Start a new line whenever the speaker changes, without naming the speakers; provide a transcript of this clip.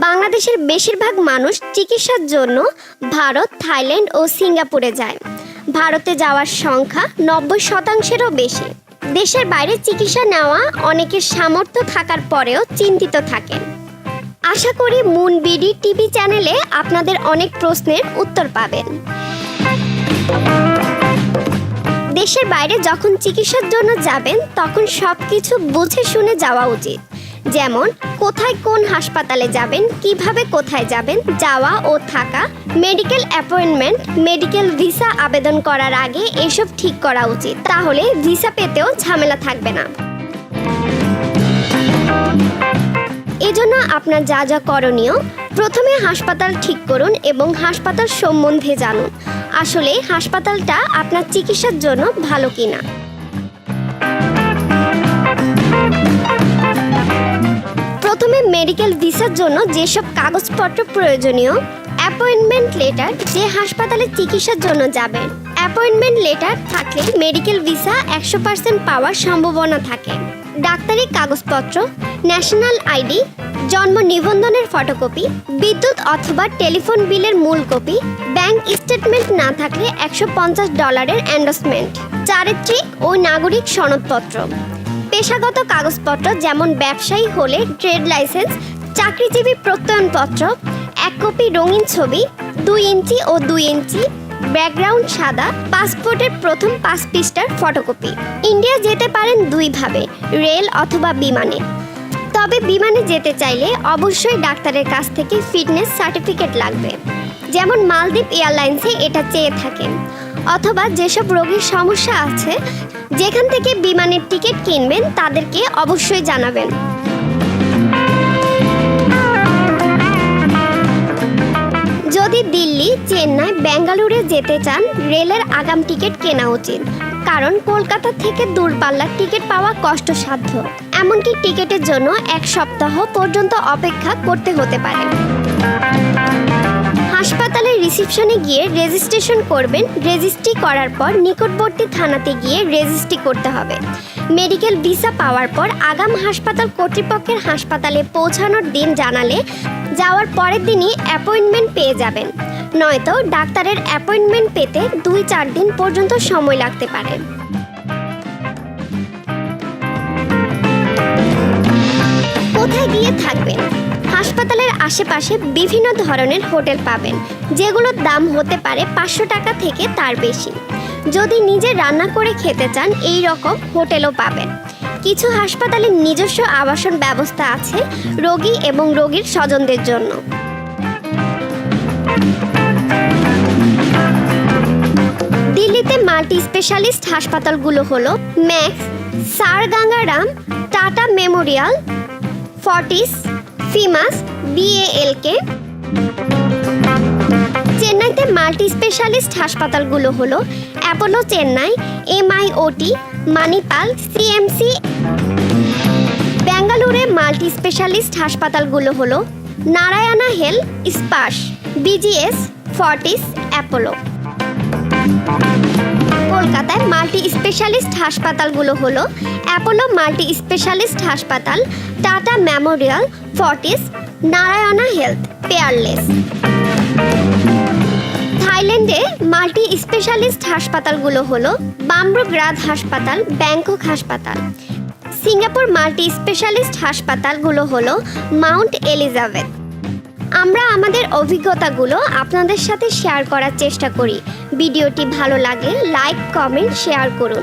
বাংলাদেশের বেশিরভাগ মানুষ চিকিৎসার জন্য ভারত, থাইল্যান্ড ও সিঙ্গাপুরে যায়। ভারতে যাওয়ার সংখ্যা 90%-এরও বেশি। দেশের বাইরে চিকিৎসা নেওয়া অনেকের সামর্থ্য থাকার পরেও চিন্তিত থাকেন। আশা করি মুন বিডি টিভি চ্যানেলে আপনাদের অনেক প্রশ্নের উত্তর পাবেন। দেশের বাইরে যখন চিকিৎসার জন্য যাবেন তখন সবকিছু বুঝে শুনে যাওয়া উচিত। যেমন কোথায় কোন হাসপাতালে যাবেন, কিভাবে কোথায় যাবেন, যাওয়া ও থাকা, মেডিকেল অ্যাপয়েন্টমেন্ট, মেডিকেল ভিসা আবেদন করার আগে এসব ঠিক করা উচিত। তাহলে ভিসা পেতেও ঝামেলা থাকবে না। এজন্য আপনার যা যা করণীয়, প্রথমে হাসপাতাল ঠিক করুন এবং হাসপাতাল সম্বন্ধে জানুন। আসলে হাসপাতালটা আপনার চিকিৎসার জন্য ভালো কিনা। প্রথমে মেডিকেল ভিসার জন্য যেসব কাগজপত্র প্রয়োজনীয়: অ্যাপয়েন্টমেন্ট লেটার, যে হাসপাতালে চিকিৎসার জন্য যাবেন। অ্যাপয়েন্টমেন্ট লেটার থাকলে মেডিকেল ভিসা 100% পাওয়ার সম্ভাবনা থাকে। ডাক্তারি কাগজপত্র, ন্যাশনাল আইডি, জন্ম নিবন্ধনের ফটোকপি, বিদ্যুৎ অথবা টেলিফোন বিলের মূল কপি, ব্যাংক স্টেটমেন্ট না থাকলে $150 এন্ডোর্সমেন্ট, চারিত্রিক ও নাগরিক সনদপত্র, পেশাগত কাগজপত্র যেমন ব্যবসায়ী হলে ট্রেড লাইসেন্স, চাকরিজীবী প্রত্যয়নপত্র, 1 কপি রঙিন ছবি, 2 ইঞ্চি ও 2 ইঞ্চি, ব্যাকগ্রাউন্ড সাদা, পাসপোর্টের প্রথম 5 পৃষ্ঠার ফটোকপি। ইন্ডিয়া যেতে পারেন 2 ভাবে, রেল অথবা বিমানে। তবে বিমানে যেতে চাইলে অবশ্যই ডাক্তারের কাছ থেকে ফিটনেস সার্টিফিকেট লাগবে। যেমন মালদ্বীপ এয়ারলাইন্সে এটা চেয়ে থাকেন। অথবা যেসব রোগীর সমস্যা আছে, যেখান থেকে বিমানের টিকিট কিনবেন তাদেরকে অবশ্যই জানাবেন। যদি দিল্লি, চেন্নাই, বেঙ্গালুরু যেতে চান, রেলের আগাম টিকিট কেনা উচিত। কারণ কলকাতা থেকে দূরপাল্লার টিকিট পাওয়া কষ্টসাধ্য। এমনকি টিকিটের জন্য 1 সপ্তাহ পর্যন্ত অপেক্ষা করতে হতে পারে। হাসপাতালের রিসিপশনে গিয়ে রেজিস্ট্রেশন করবেন। রেজিস্ট্রি করার পর নিকটবর্তী থানাতে গিয়ে রেজিস্ট্রি করতে হবে। মেডিকেল ভিসা পাওয়ার পর আগাম হাসপাতাল কর্তৃপক্ষের হাসপাতালে পৌঁছানোর দিন জানালে যাওয়ার পরের দিনই অ্যাপয়েন্টমেন্ট পেয়ে যাবেন। নয়তো ডাক্তারের অ্যাপয়েন্টমেন্ট পেতে 2-4 দিন পর্যন্ত সময় লাগতে পারে। কোথায় গিয়ে থাকবেন? হাসপাতালের আশেপাশে বিভিন্ন ধরনের হোটেল পাবেন, যেগুলোর দাম হতে পারে 500 টাকা থেকে তার বেশি। যদি নিজে রান্না করে খেতে চান, এই রকম হোটেলও পাবেন। কিছু হাসপাতালে নিজস্ব আবাসন ব্যবস্থা আছে রোগী এবং রোগীর স্বজনদের জন্য। দিল্লিতে মাল্টি স্পেশালিস্ট হাসপাতালগুলো হলো Max, Sir Gangaram, Tata memorial, Fortis, ফিমাস, BALK। চেন্নাইতে মাল্টি স্পেশালিস্ট হাসপাতালগুলো হলো Apollo Chennai, MIOT, Manipal, CMC। বেঙ্গালুরে মাল্টি স্পেশালিস্ট হাসপাতালগুলো হলো Narayana health, Sparsh, BGS, Fortis, Apollo. কলকাতায় মাল্টি স্পেশালিস্ট হাসপাতালগুলো হলো Apollo multi specialist hospital, Tata memorial, Fortis, Narayana health, Peerless. থাইল্যান্ডে মাল্টি স্পেশালিস্ট হাসপাতালগুলো হলো বামব্রুগ্রাদ হাসপাতাল, ব্যাংকক হাসপাতাল। সিঙ্গাপুর মাল্টি স্পেশালিস্ট হাসপাতালগুলো হলো মাউন্ট এলিজাবেথ। আমরা আমাদের অভিজ্ঞতাগুলো আপনাদের সাথে শেয়ার করার চেষ্টা করি। ভিডিওটি ভালো লাগলে লাইক, কমেন্ট, শেয়ার করুন।